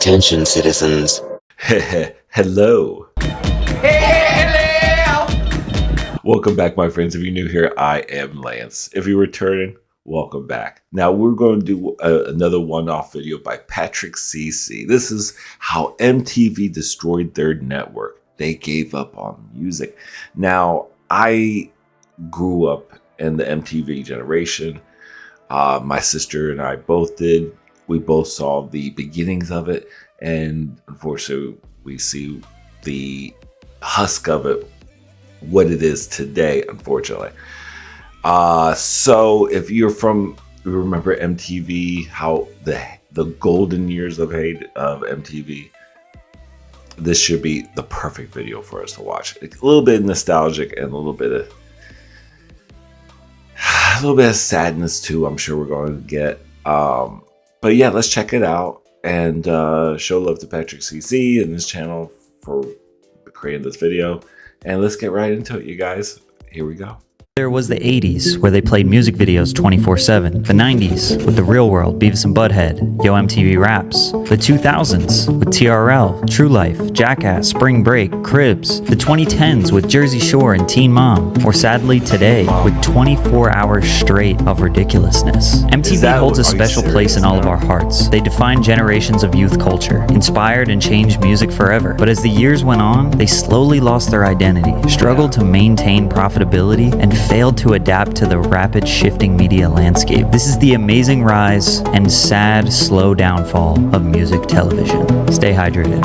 Attention, citizens. Hello. Welcome back, my friends. If you're new here, I am Lance. If you're returning, welcome back. Now, we're going to do another one-off video by Patrick CC. This is how MTV destroyed their network. They gave up on music. Now, I grew up in the MTV generation. My sister and I both did. We both saw the beginnings of it, and unfortunately, we see the husk of it, what it is today, unfortunately. So if you remember MTV, how the golden years of MTV, this should be the perfect video for us to watch. A little bit nostalgic and a little bit of sadness too, I'm sure we're going to get. But yeah, let's check it out and show love to Patrick CC and his channel for creating this video. And let's get right into it, you guys. Here we go. There was the 80s, where they played music videos 24/7. The 90s, with The Real World, Beavis and Butthead, Yo MTV Raps. The 2000s, with TRL, True Life, Jackass, Spring Break, Cribs. The 2010s, with Jersey Shore and Teen Mom. Or sadly, today, with 24 hours straight of ridiculousness. MTV holds a special place in all of our hearts. They defined generations of youth culture, inspired and changed music forever. But as the years went on, they slowly lost their identity, struggled to maintain profitability, and failed to adapt to the rapid shifting media landscape. This is the amazing rise and sad, slow downfall of music television. Stay hydrated.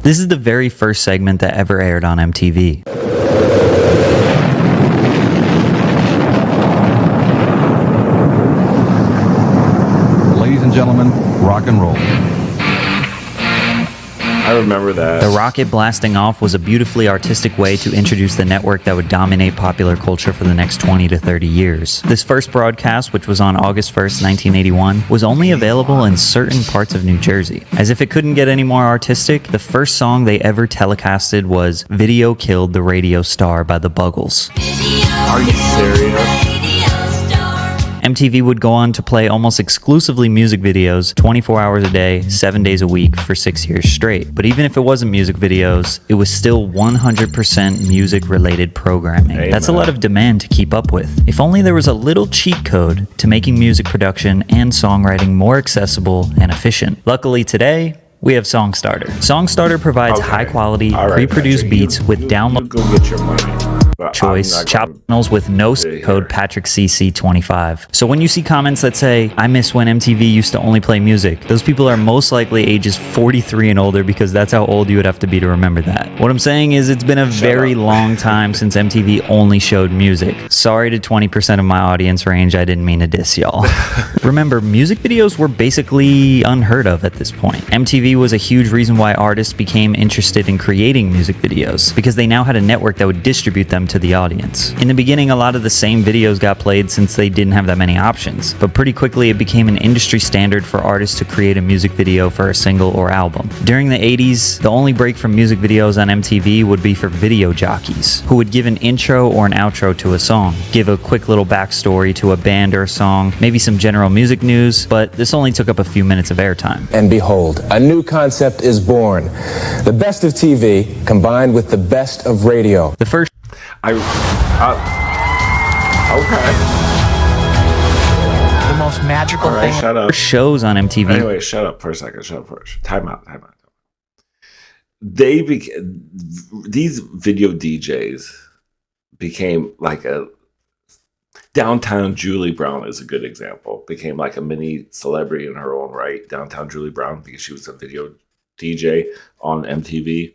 This is the very first segment that ever aired on MTV. Ladies and gentlemen, rock and roll. I remember that. The rocket blasting off was a beautifully artistic way to introduce the network that would dominate popular culture for the next 20 to 30 years. This first broadcast, which was on August 1st, 1981, was only available in certain parts of New Jersey. As if it couldn't get any more artistic, the first song they ever telecasted was Video Killed the Radio Star by the Buggles. Are you serious? MTV would go on to play almost exclusively music videos 24 hours a day, 7 days a week for 6 years straight. But even if it wasn't music videos, it was still 100% music-related programming. Amen. That's a lot of demand to keep up with. If only there was a little cheat code to making music production and songwriting more accessible and efficient. Luckily today, we have Songstarter. Songstarter provides high-quality, pre-produced beats with download go get your money. choice channels with no code Patrick CC25. So when you see comments that say, I miss when MTV used to only play music, those people are most likely ages 43 and older, because that's how old you would have to be to remember that. What I'm saying is it's been a very long time since MTV only showed music. Sorry to 20% of my audience range, I didn't mean to diss y'all. Remember, music videos were basically unheard of at this point. MTV was a huge reason why artists became interested in creating music videos, because they now had a network that would distribute them to the audience. In the beginning, a lot of the same videos got played since they didn't have that many options, but pretty quickly it became an industry standard for artists to create a music video for a single or album. During the 80s, the only break from music videos on MTV would be for video jockeys, who would give an intro or an outro to a song, give a quick little backstory to a band or a song, maybe some general music news, but this only took up a few minutes of airtime. And behold, a new concept is born. The best of TV combined with the best of radio. The first Okay. The most magical thing. Shut up. shows on MTV. Anyway, shut up for a second. Shut up first. Time out. These video DJs became like a Downtown Julie Brown is a good example. Became like a mini celebrity in her own right. Downtown Julie Brown, because she was a video DJ on MTV.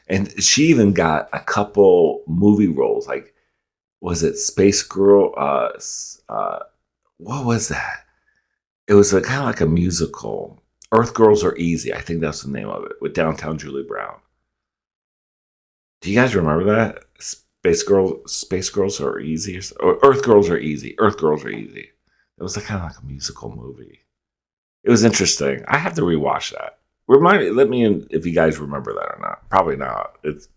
And she even got a couple movie roles, like, was it Space Girl? What was that? It was kind of like a musical. Earth Girls Are Easy, I think that's the name of it, with Downtown Julie Brown. Do you guys remember that? Space Girls Are Easy, or Earth Girls Are Easy. Earth Girls Are Easy. It was kind of like a musical movie. It was interesting. I have to rewatch that. Let me in if you guys remember that or not. Probably not. It's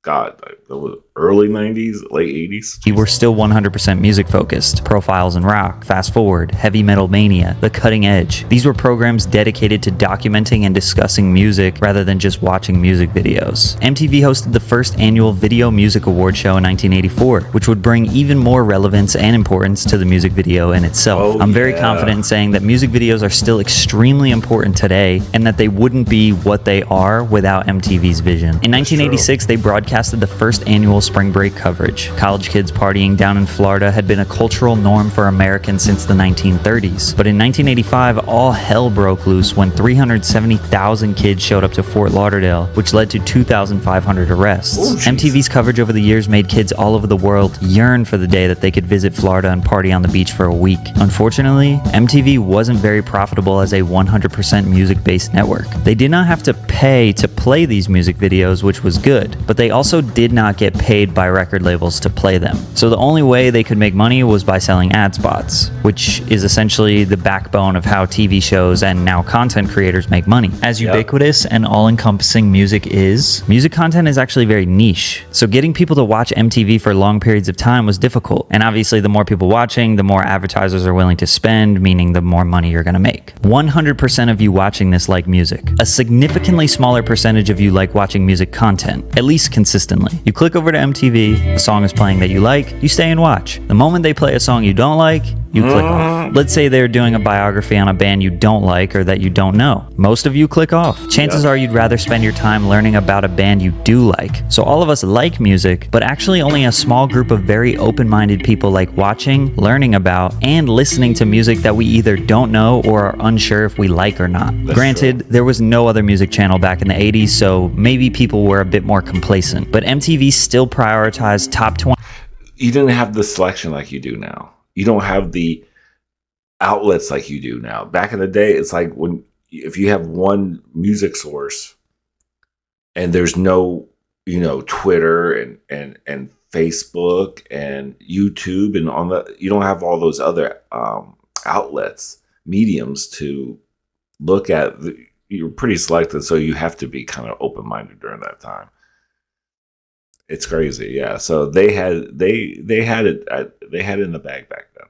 God, like, that was early 90s, late 80s. We were still 100% music focused. Profiles in Rock, Fast Forward, Heavy Metal Mania, The Cutting Edge. These were programs dedicated to documenting and discussing music rather than just watching music videos. MTV hosted the first annual Video Music Award show in 1984, which would bring even more relevance and importance to the music video in itself. I'm very confident in saying that music videos are still extremely important today and that they wouldn't be what they are without MTV's vision. In 1986, they broadcasted the first annual spring break coverage. College kids partying down in Florida had been a cultural norm for Americans since the 1930s. But in 1985, all hell broke loose when 370,000 kids showed up to Fort Lauderdale, which led to 2,500 arrests. MTV's coverage over the years made kids all over the world yearn for the day that they could visit Florida and party on the beach for a week. Unfortunately, MTV wasn't very profitable as a 100% music-based network. They did not have to pay to play these music videos, which was good, but they also did not get paid by record labels to play them. So the only way they could make money was by selling ad spots, which is essentially the backbone of how TV shows and now content creators make money. As ubiquitous and all-encompassing music content is actually very niche. So getting people to watch MTV for long periods of time was difficult. And obviously the more people watching, the more advertisers are willing to spend, meaning the more money you're gonna make. 100% of you watching this like music. A significantly smaller percentage of you like watching music content, at least consistently. You click over to MTV, a song is playing that you like, you stay and watch. The moment they play a song you don't like, you click off. Let's say they're doing a biography on a band you don't like or that you don't know. Most of you click off. Chances are you'd rather spend your time learning about a band you do like. So all of us like music, but actually only a small group of very open-minded people like watching, learning about, and listening to music that we either don't know or are unsure if we like or not. Granted, there was no other music channel back in the 80s, so maybe people were a bit more complacent. But MTV still prioritized top 20. You didn't have the selection like you do now. You don't have the outlets like you do now. Back in the day, it's like if you have one music source and there's no, Twitter and Facebook and YouTube and you don't have all those other outlets, mediums to look at. You're pretty selected, so you have to be kind of open-minded during that time. It's crazy, yeah. So they had it in the bag back then.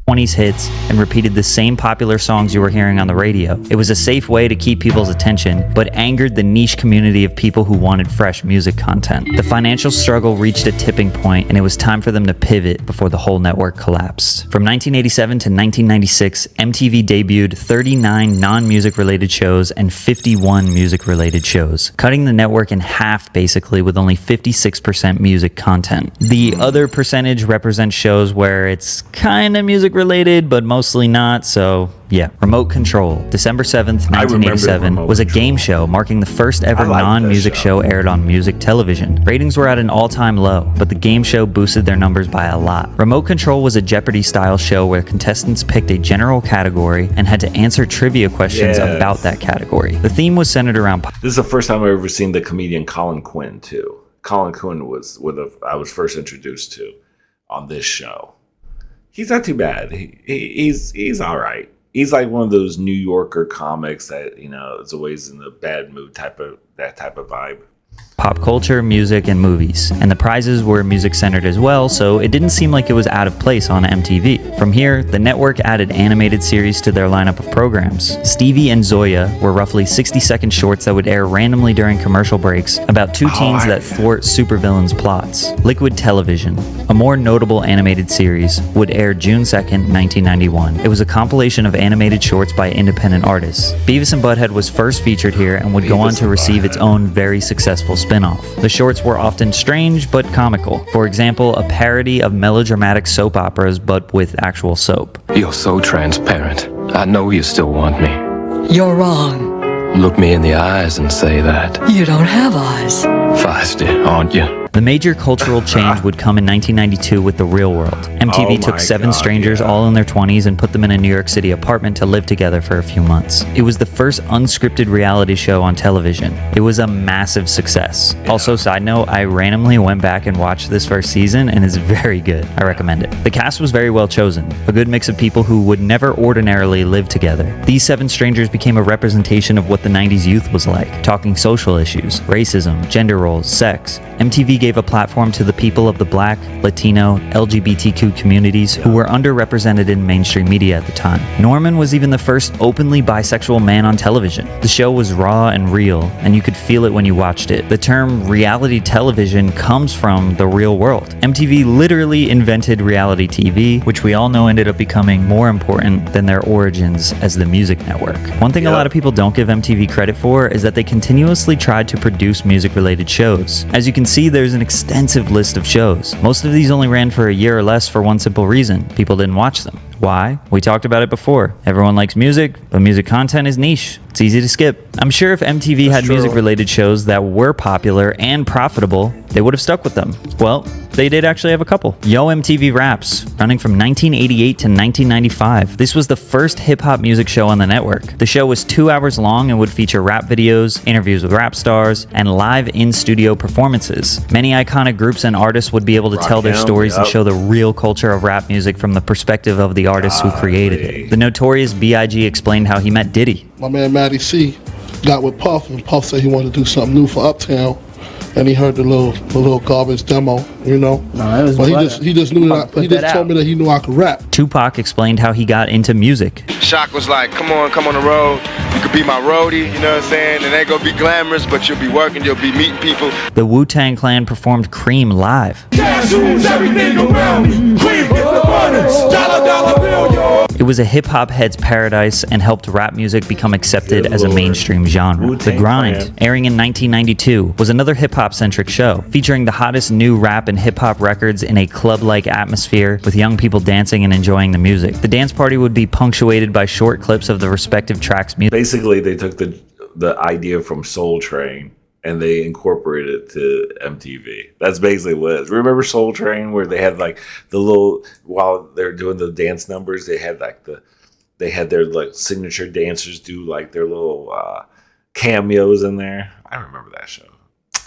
20s hits and repeated the same popular songs you were hearing on the radio. It was a safe way to keep people's attention, but angered the niche community of people who wanted fresh music content. The financial struggle reached a tipping point, and it was time for them to pivot before the whole network collapsed. From 1987 to 1996, MTV debuted 39 non-music related shows and 51 music-related shows, cutting the network in half basically with only 56% music content. The other percentage represents shows where it's kind of music related, but mostly not, so yeah. Remote Control, December 7th, 1987, was a game show marking the first ever non-music show aired on music television. Ratings were at an all-time low, but the game show boosted their numbers by a lot. Remote Control was a Jeopardy-style show where contestants picked a general category and had to answer trivia questions about that category. The theme was centered around... This is the first time I've ever seen the comedian Colin Quinn, too. Colin Quinn was I was first introduced to on this show. He's not too bad. He's all right. He's like one of those New Yorker comics that, is always in the bad mood type of vibe. Pop culture, music, and movies. And the prizes were music-centered as well, so it didn't seem like it was out of place on MTV. From here, the network added animated series to their lineup of programs. Stevie and Zoya were roughly 60-second shorts that would air randomly during commercial breaks about two teens that thwart supervillains' plots. Liquid Television, a more notable animated series, would air June 2nd, 1991. It was a compilation of animated shorts by independent artists. Beavis and Butthead was first featured here and would go on to receive its own very successful spin-off. The shorts were often strange but comical. For example, a parody of melodramatic soap operas but with actual soap. You're so transparent. I know you still want me. You're wrong. Look me in the eyes and say that. You don't have eyes. Feisty, aren't you? The major cultural change would come in 1992 with The Real World. MTV Oh took my 7 God, strangers yeah. all in their 20s and put them in a New York City apartment to live together for a few months. It was the first unscripted reality show on television. It was a massive success. Also, side note, I randomly went back and watched this first season and it's very good. I recommend it. The cast was very well chosen, a good mix of people who would never ordinarily live together. These 7 strangers became a representation of what the 90s youth was like, talking social issues, racism, gender roles, sex. MTV gave a platform to the people of the Black, Latino, LGBTQ communities who were underrepresented in mainstream media at the time. Norman was even the first openly bisexual man on television. The show was raw and real, and you could feel it when you watched it. The term reality television comes from The Real World. MTV literally invented reality TV, which we all know ended up becoming more important than their origins as the music network. One thing a lot of people don't give MTV credit for is that they continuously tried to produce music-related shows. As you can see, there's an extensive list of shows. Most of these only ran for a year or less for one simple reason: people didn't watch them. Why? We talked about it before. Everyone likes music, but music content is niche. It's easy to skip. I'm sure if MTV had music-related shows that were popular and profitable, they would have stuck with them. Well, they did actually have a couple. Yo MTV Raps, running from 1988 to 1995. This was the first hip-hop music show on the network. The show was 2 hours long and would feature rap videos, interviews with rap stars, and live in-studio performances. Many iconic groups and artists would be able to tell their stories and show the real culture of rap music from the perspective of the artists who created it. The notorious B.I.G. explained how he met Diddy. My man Matty C got with Puff, and Puff said he wanted to do something new for Uptown, and he heard the little garbage demo, you know. No, it was. But he just knew that. He just told me that he knew I could rap. Tupac explained how he got into music. Shock was like, come on the road. You could be my roadie, you know what I'm saying? It ain't gonna be glamorous, but you'll be working, you'll be meeting people. The Wu-Tang Clan performed Cream live. Everything around me. Cream, get the burners. Dollar bill, yo. It was a hip-hop head's paradise and helped rap music become accepted as a mainstream genre. The Grind, airing in 1992, was another hip-hop-centric show, featuring the hottest new rap and hip-hop records in a club-like atmosphere with young people dancing and enjoying the music. The dance party would be punctuated by short clips of the respective tracks' music. Basically, they took the idea from Soul Train and they incorporated it to MTV. That's basically what it is. Remember Soul Train, where they had like the little, while they're doing the dance numbers, they had like their like signature dancers do like their little cameos in there. I remember that show.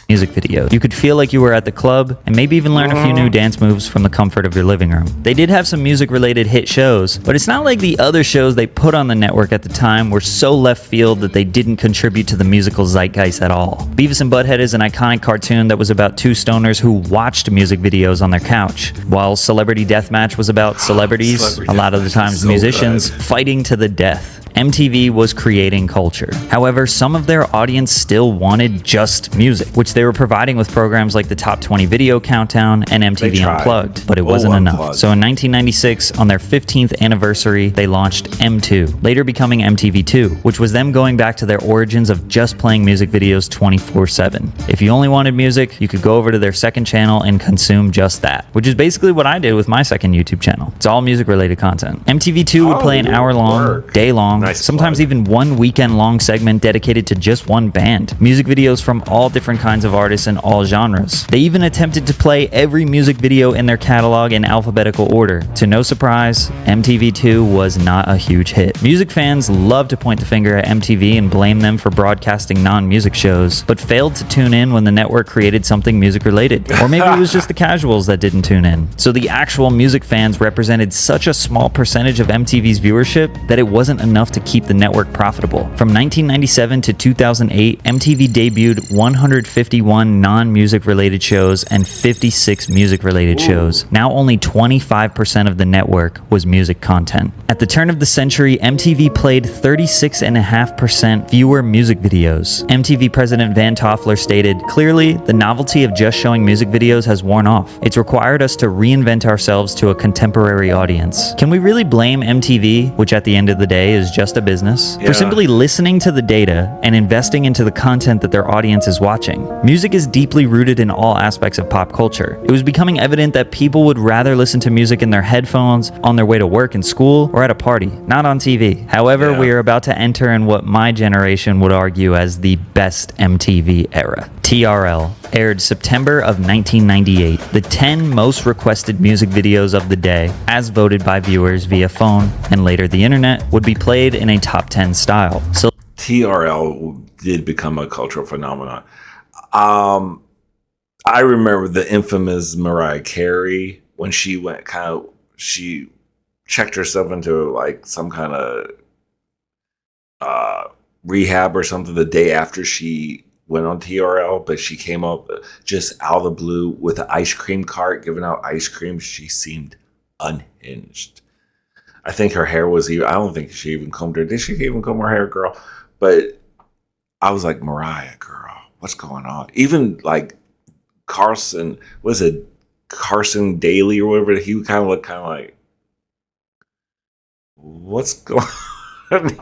Music videos. You could feel like you were at the club and maybe even learn a few new dance moves from the comfort of your living room. They did have some music-related hit shows, but it's not like the other shows they put on the network at the time were so left field that they didn't contribute to the musical zeitgeist at all. Beavis and Butthead is an iconic cartoon that was about 2 stoners who watched music videos on their couch, while Celebrity Deathmatch was about celebrities, a lot of the times musicians, fighting to the death. MTV was creating culture. However, some of their audience still wanted just music, which they were providing with programs like the Top 20 Video Countdown and MTV Unplugged, but it wasn't enough. So in 1996, on their 15th anniversary, they launched M2, later becoming MTV2, which was them going back to their origins of just playing music videos 24/7. If you only wanted music, you could go over to their second channel and consume just that, which is basically what I did with my second YouTube channel. It's all music-related content. MTV2 would play an hour-long, day-long, sometimes even one weekend-long segment dedicated to just one band. Music videos from all different kinds of artists in all genres. They even attempted to play every music video in their catalog in alphabetical order. To no surprise, MTV2 was not a huge hit. Music fans love to point the finger at MTV and blame them for broadcasting non-music shows, but failed to tune in when the network created something music-related. Or maybe it was just the casuals that didn't tune in. So the actual music fans represented such a small percentage of MTV's viewership that it wasn't enough to keep the network profitable. From 1997 to 2008, MTV debuted 151 non-music related shows and 56 music related shows. Now only 25% of the network was music content. At the turn of the century, MTV played 36.5% fewer music videos. MTV president Van Toffler stated, "Clearly, the novelty of just showing music videos has worn off. It's required us to reinvent ourselves to a contemporary audience." Can we really blame MTV, which at the end of the day is just just a business, Yeah. for simply listening to the data and investing into the content that their audience is watching. Music is deeply rooted in all aspects of pop culture. It was becoming evident that people would rather listen to music in their headphones, on their way to work and school, or at a party, not on TV. However, we are about to enter in what my generation would argue as the best MTV era. TRL aired September of 1998, the 10 most requested music videos of the day, as voted by viewers via phone and later the internet, would be played in a top 10 style. So TRL did become a cultural phenomenon. I remember the infamous Mariah Carey when she went she checked herself into like some kind of rehab or something the day after she went on TRL, but she came up just out of the blue with an ice cream cart giving out ice cream. She seemed unhinged. I think her hair was even, I don't think she even combed her. Did she even comb her hair, girl? But I was like, Mariah, girl, what's going on? Even like Carson, was it Carson Daly or whatever? He would kind of look like, what's going on?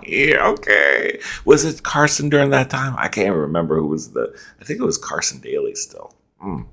Yeah, okay. Was it Carson during that time? I can't remember who was I think it was Carson Daly still.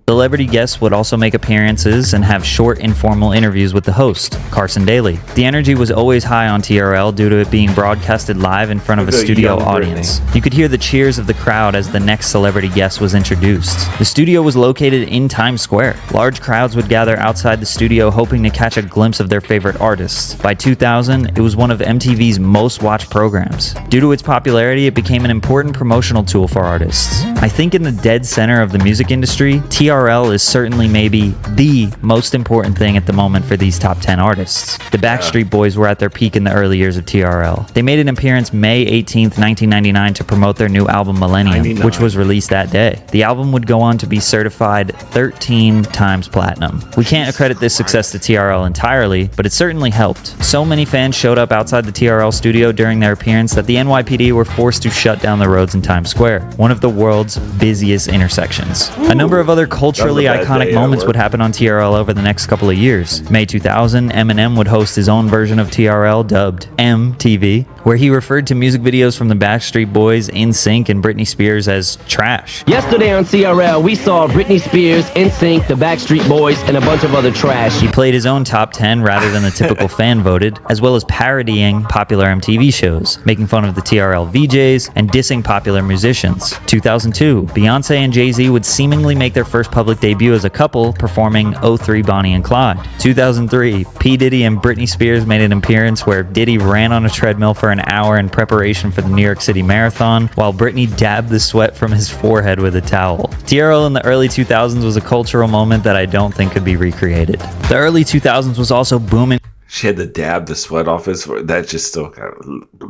Celebrity guests would also make appearances and have short, informal interviews with the host, Carson Daly. The energy was always high on TRL due to it being broadcasted live in front of a studio audience. You could hear the cheers of the crowd as the next celebrity guest was introduced. The studio was located in Times Square. Large crowds would gather outside the studio hoping to catch a glimpse of their favorite artists. By 2000, it was one of MTV's most watched programs. Due to its popularity, it became an important promotional tool for artists. I think in the dead center of the music industry, TRL is certainly maybe the most important thing at the moment for these top 10 artists. The Backstreet Boys were at their peak in the early years of TRL. They made an appearance May 18th, 1999 to promote their new album Millennium, which was released that day. The album would go on to be certified 13 times platinum. We can't accredit this success to TRL entirely, but it certainly helped. So many fans showed up outside the TRL studio during their appearance that the NYPD were forced to shut down the roads in Times Square, one of the world's busiest intersections. A number of other culturally iconic moments would happen on TRL over the next couple of years. May 2000, Eminem would host his own version of TRL dubbed MTV, where he referred to music videos from the Backstreet Boys, NSYNC, and Britney Spears as trash. Yesterday on TRL, we saw Britney Spears, NSYNC, the Backstreet Boys, and a bunch of other trash. He played his own top 10 rather than the typical fan voted, as well as parodying popular MTV shows, making fun of the TRL VJs, and dissing popular musicians. 2002, Beyonce and Jay-Z would seemingly make their first public debut as a couple, performing '03 Bonnie and Clyde. 2003, P. Diddy and Britney Spears made an appearance where Diddy ran on a treadmill for an hour in preparation for the New York City Marathon, while Britney dabbed the sweat from his forehead with a towel. TRL in the early 2000s was a cultural moment that I don't think could be recreated. The early 2000s was also booming. She had to dab the sweat off his. That just still kind of.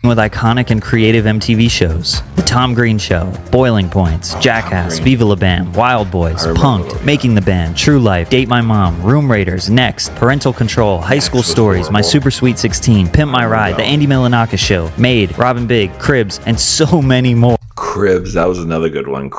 With iconic and creative MTV shows. The Tom Green Show, Boiling Points, Jackass, Viva La Bam, Wild Boys, Punk'd, Making the Band, True Life, Date My Mom, Room Raiders, Next, Parental Control, High School Stories, My Super Sweet 16, Pimp My Ride, The Andy Milonakis Show, Made, Robin Big, Cribs, and so many more. Cribs, that was another good one.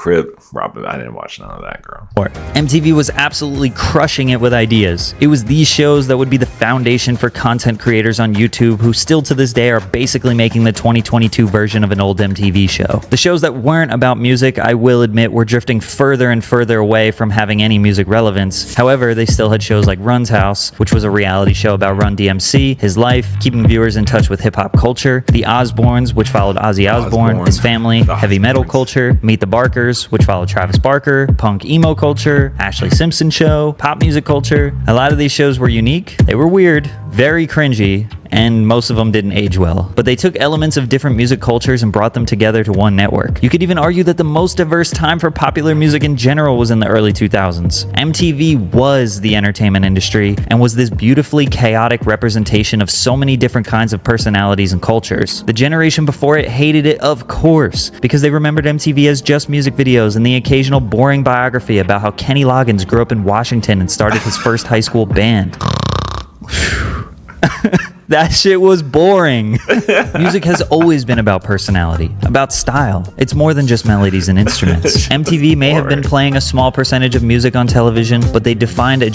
Robin, I didn't watch none of that, girl. MTV was absolutely crushing it with ideas. It was these shows that would be the foundation for content creators on YouTube who still to this day are basically making the 2022 version of an old MTV show. The shows that weren't about music, I will admit, were drifting further and further away from having any music relevance. However, they still had shows like Run's House, which was a reality show about Run DMC, his life, keeping viewers in touch with hip-hop culture, The Osbournes, which followed Ozzy Osbourne, his family, heavy metal culture, Meet the Barkers, which followed Travis Barker, punk emo culture, Ashley Simpson Show, pop music culture. A lot of these shows were unique, they were weird, very cringy, and most of them didn't age well. But they took elements of different music cultures and brought them together to one network. You could even argue that the most diverse time for popular music in general was in the early 2000s. MTV was the entertainment industry and was this beautifully chaotic representation of so many different kinds of personalities and cultures. The generation before it hated it, of course, because they remembered MTV as just music videos and the occasional boring biography about how Kenny Loggins grew up in Washington and started his first high school band. That shit was boring. Music has always been about personality, about style. It's more than just melodies and instruments. MTV may have been playing a small percentage of music on television, but they defined a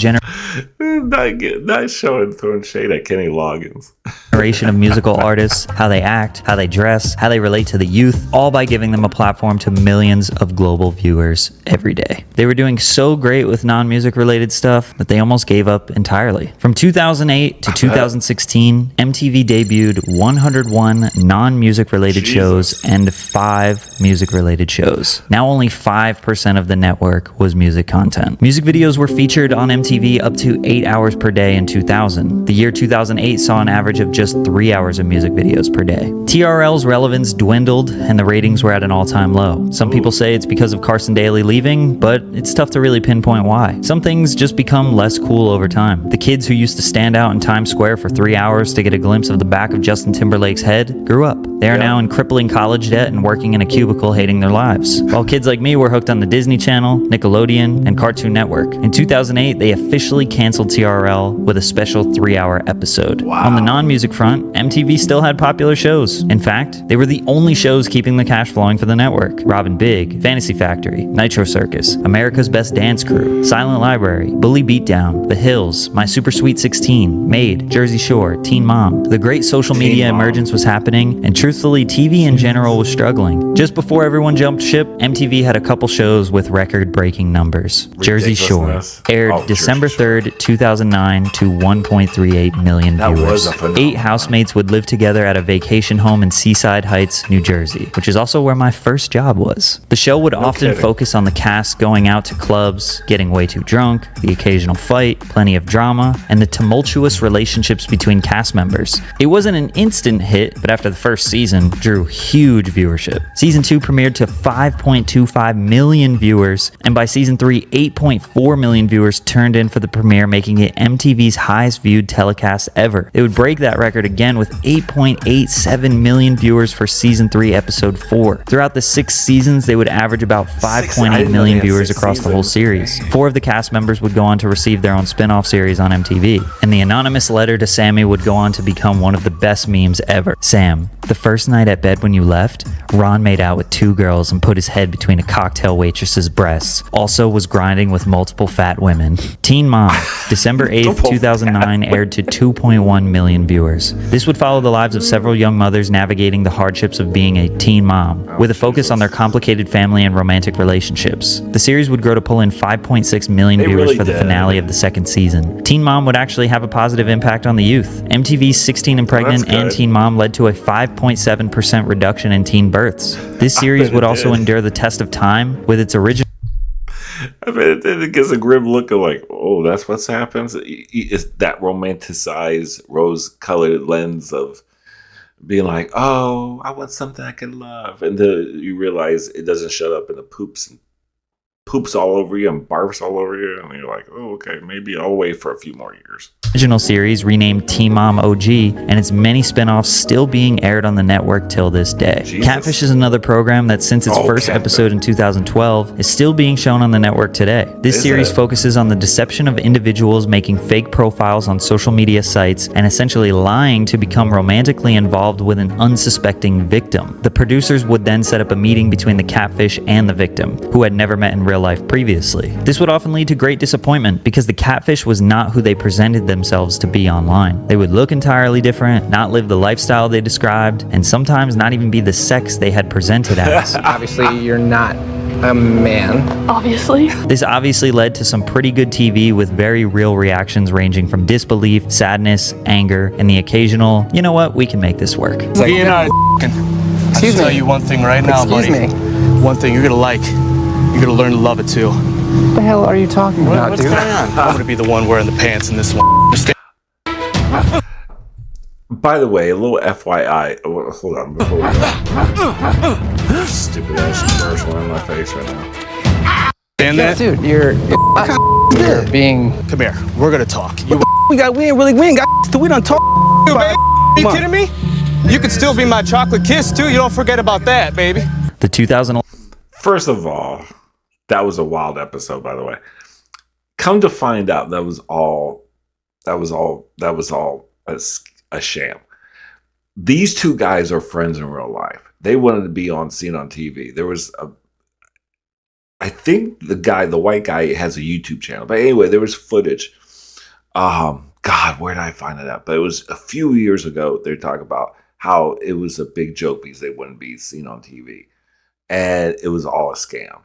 Not showing throwing shade at Kenny Loggins. generation of musical artists, how they act, how they dress, how they relate to the youth, all by giving them a platform to millions of global viewers every day. They were doing so great with non-music related stuff that they almost gave up entirely. From 2008 to 2016, MTV debuted 101 non-music related shows and 5 music related shows. Now only 5% of the network was music content. Music videos were featured on MTV up to 8 hours per day in 2000. The year 2008 saw an average of just 3 hours of music videos per day. TRL's relevance dwindled and the ratings were at an all-time low. Some people say it's because of Carson Daly leaving, but it's tough to really pinpoint why. Some things just become less cool over time. The kids who used to stand out in Times Square for 3 hours to get a glimpse of the back of Justin Timberlake's head grew up. They are now in crippling college debt and working in a cubicle hating their lives. While kids like me were hooked on the Disney Channel, Nickelodeon, and Cartoon Network. In 2008, they officially canceled TRL with a special 3-hour episode. On the non-music front, MTV still had popular shows. In fact, they were the only shows keeping the cash flowing for the network. Robin Big, Fantasy Factory, Nitro Circus, America's Best Dance Crew, Silent Library, Bully Beatdown, The Hills, My Super Sweet 16, Made, Jersey Shore, Teen Mom. The great social media emergence was happening, and truthfully, TV in general was struggling. Just before everyone jumped ship, MTV had a couple shows with record-breaking numbers. Jersey Shore aired December 3rd, 2009 to 1.38 million viewers. 8 housemates would live together at a vacation home in Seaside Heights, New Jersey, which is also where my first job was. The show would often focus on the cast going out to clubs, getting way too drunk, the occasional fight, plenty of drama, and the tumultuous relationships between cast members. It wasn't an instant hit, but after the first season, drew huge viewership. Season 2 premiered to 5.25 million viewers, and by season 3, 8.4 million viewers turned in for the premiere, making it MTV's highest viewed telecast ever. It would break that record again with 8.87 million viewers for season 3, episode 4. Throughout the 6 seasons, they would average about 5.8 million viewers across the whole series. 4 of the cast members would go on to receive their own spin-off series on MTV, and the anonymous letter to Sammy would go on to become one of the best memes ever. Sam, the first night at bed when you left, Ron made out with 2 girls and put his head between a cocktail waitress's breasts. Also was grinding with multiple fat women. Teen Mom, December 8th, 2009 aired to 2.1 million viewers. This would follow the lives of several young mothers navigating the hardships of being a teen mom, with a focus on their complicated family and romantic relationships. The series would grow to pull in 5.6 million viewers for the finale of the 2nd season. Teen Mom would actually have a positive impact on the youth. MTV's 16 and Pregnant and Teen Mom led to a 5.7% reduction in teen births. This series would also endure the test of time with its original. I mean, it gives a grim look of like, oh, that's what happens. It's that romanticized, rose-colored lens of being like, oh, I want something I can love. And then you realize it doesn't shut up and it poops all over you and barfs all over you. And you're like, oh, okay, maybe I'll wait for a few more years. Original series renamed Teen Mom OG, and its many spin-offs still being aired on the network till this day. Jesus. Catfish is another program that since its first episode in 2012 is still being shown on the network today. This series focuses on the deception of individuals making fake profiles on social media sites and essentially lying to become romantically involved with an unsuspecting victim. The producers would then set up a meeting between the catfish and the victim, who had never met in real life previously. This would often lead to great disappointment because the catfish was not who they presented themselves to be online. They would look entirely different, not live the lifestyle they described, and sometimes not even be the sex they had presented as. Obviously, you're not a man. Obviously. This obviously led to some pretty good TV with very real reactions ranging from disbelief, sadness, anger, and the occasional, you know what, we can make this work. Excuse I'll tell you one thing right now, buddy. One thing you're gonna like. You're gonna learn to love it too. What the hell are you talking about, What's dude? going on? I'm gonna be the one wearing the pants in this one. By the way, a little FYI. Oh, hold on before we go. Stupid ass commercial in my face right now. Stand that, dude. You're being. Come here. We're gonna talk. We ain't got. We done talk. You, baby. Are you kidding me? You could still be my chocolate kiss too. You don't forget about that, baby. The 2000. First of all, that was a wild episode, by the way. Come to find out, that was all a sham. These two guys are friends in real life. They wanted to be seen on TV. There was I think the white guy has a YouTube channel. But anyway, there was footage. God, where did I find it at? But it was a few years ago. They're talking about how it was a big joke because they wouldn't be seen on TV. And it was all a scam.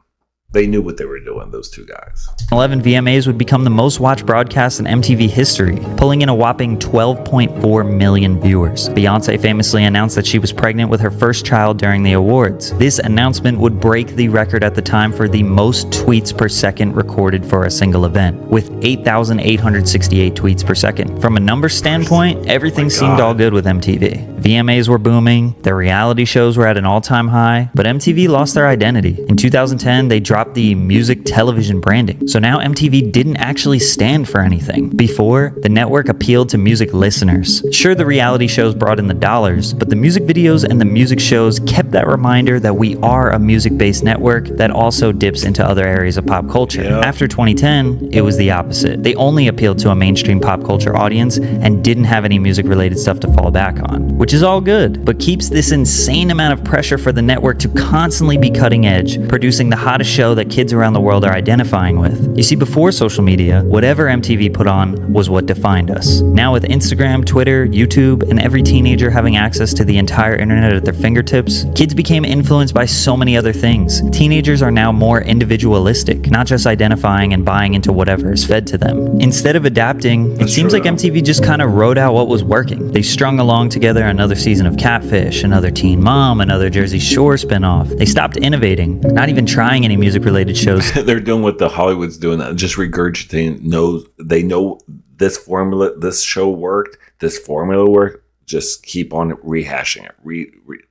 They knew what they were doing, those two guys. 11 VMAs would become the most watched broadcast in MTV history, pulling in a whopping 12.4 million viewers. Beyoncé famously announced that she was pregnant with her first child during the awards. This announcement would break the record at the time for the most tweets per second recorded for a single event, with 8,868 tweets per second. From a numbers standpoint, everything seemed all good with MTV. VMAs were booming, their reality shows were at an all-time high, but MTV lost their identity. In 2010, they dropped the music television branding. So now MTV didn't actually stand for anything. Before, the network appealed to music listeners. Sure, the reality shows brought in the dollars, but the music videos and the music shows kept that reminder that we are a music-based network that also dips into other areas of pop culture. Yeah. After 2010, it was the opposite. They only appealed to a mainstream pop culture audience and didn't have any music-related stuff to fall back on, which is all good, but keeps this insane amount of pressure for the network to constantly be cutting edge, producing the hottest show that kids around the world are identifying with. You see, before social media, whatever MTV put on was what defined us. Now with Instagram, Twitter, YouTube, and every teenager having access to the entire internet at their fingertips, kids became influenced by so many other things. Teenagers are now more individualistic, not just identifying and buying into whatever is fed to them. Instead of adapting, it seems like MTV just kind of wrote out what was working. They strung along together another season of Catfish, another Teen Mom, another Jersey Shore spinoff. They stopped innovating, not even trying any music-related shows. They're doing what the Hollywood's doing, just regurgitating. They know this formula, this show worked, this formula worked. Just keep on rehashing it.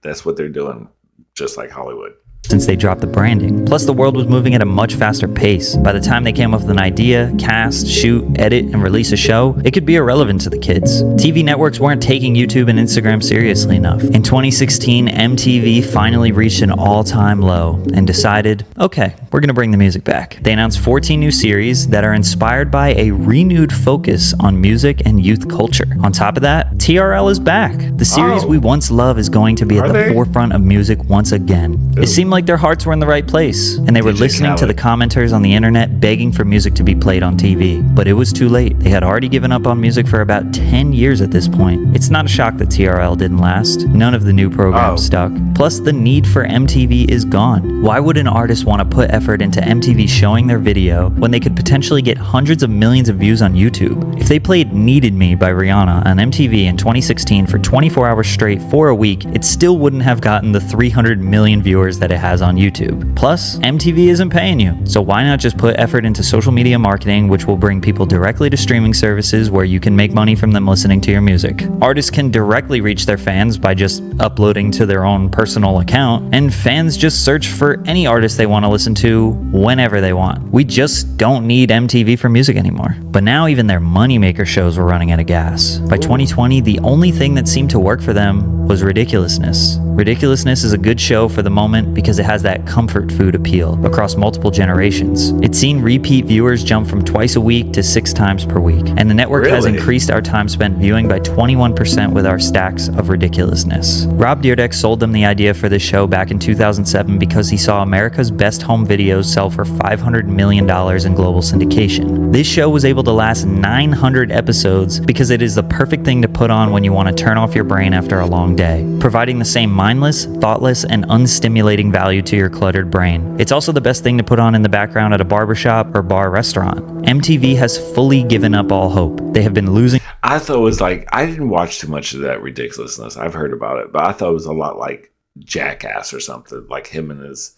That's what they're doing, just like Hollywood. Since they dropped the branding. Plus, the world was moving at a much faster pace. By the time they came up with an idea, cast, shoot, edit, and release a show, it could be irrelevant to the kids. TV networks weren't taking YouTube and Instagram seriously enough. In 2016, MTV finally reached an all-time low and decided, okay, we're gonna bring the music back. They announced 14 new series that are inspired by a renewed focus on music and youth culture. On top of that, TRL is back. The series we once loved is going to be at the forefront of music once again. It seemed like their hearts were in the right place, and they were listening to the commenters on the internet begging for music to be played on TV. But it was too late. They had already given up on music for about 10 years at this point. It's not a shock that TRL didn't last. None of the new programs stuck. Plus, the need for MTV is gone. Why would an artist want to put effort into MTV showing their video when they could potentially get hundreds of millions of views on YouTube? If they played Needed Me by Rihanna on MTV in 2016 for 24 hours straight for a week, it still wouldn't have gotten the 300 million viewers that it has on YouTube. Plus, MTV isn't paying you, so why not just put effort into social media marketing, which will bring people directly to streaming services where you can make money from them listening to your music. Artists can directly reach their fans by just uploading to their own personal account, and fans just search for any artist they want to listen to whenever they want. We just don't need MTV for music anymore. But now even their moneymaker shows were running out of gas. By 2020, the only thing that seemed to work for them was Ridiculousness. Ridiculousness is a good show for the moment because it has that comfort food appeal across multiple generations. It's seen repeat viewers jump from twice a week to 6 times per week, and the network has increased our time spent viewing by 21% with our stacks of Ridiculousness. Rob Dyrdek sold them the idea for this show back in 2007 because he saw America's best home videos sell for $500 million in global syndication. This show was able to last 900 episodes because it is the perfect thing to put on when you want to turn off your brain after a long day, providing the same mindless, thoughtless, and unstimulating value to your cluttered brain. It's also the best thing to put on in the background at a barbershop or bar restaurant. MTV has fully given up all hope. They have been losing. I thought it was like, I didn't watch too much of that Ridiculousness. I've heard about it, but I thought it was a lot like Jackass or something. Like him and his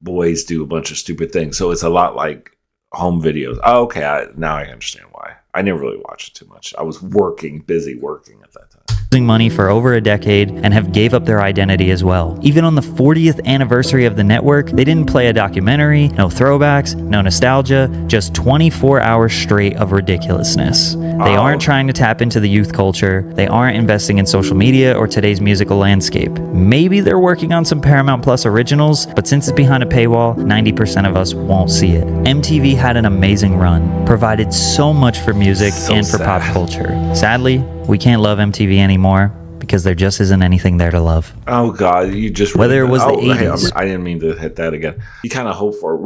boys do a bunch of stupid things. So it's a lot like home videos. Oh, okay. Now I understand why. I didn't really watch it too much. I was busy working at that time. Money for over a decade and have gave up their identity as well. Even on the 40th anniversary of the network, they didn't play a documentary, no throwbacks, no nostalgia, just 24 hours straight of ridiculousness. They aren't trying to tap into the youth culture. They aren't investing in social media or today's musical landscape. Maybe they're working on some Paramount Plus originals, but since it's behind a paywall, 90% of us won't see it. MTV had an amazing run, provided so much for music and for pop culture. Sadly, We can't love MTV anymore because there just isn't anything there to love. Oh God, you just whether it was the 80s. I didn't mean to hit that again. You kind of hope for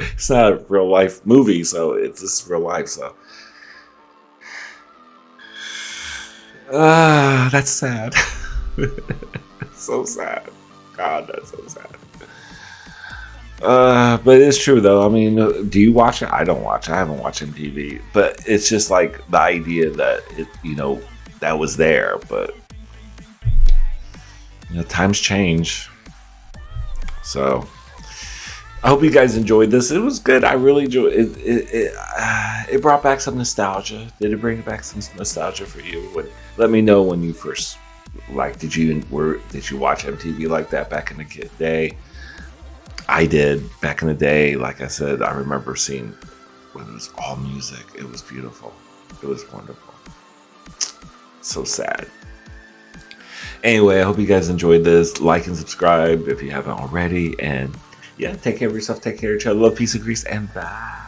it's not a real life movie, so it's just real life. So that's sad. It's so sad. God, that's so sad. But it's true though. I mean, do you watch it? I don't watch it. I haven't watched MTV, but it's just like the idea that it, that was there. But times change. So I hope you guys enjoyed this. It was good. I really enjoyed it. It brought back some nostalgia. Did it bring back some nostalgia for you? Let me know when you first did you watch MTV like that back in the day? I did back in the day. Like I said, I remember seeing when it was all music. It was beautiful. It was wonderful. So sad. Anyway, I hope you guys enjoyed this. Like and subscribe if you haven't already. And yeah, take care of yourself. Take care of each other. Love, peace, and grease. And bye.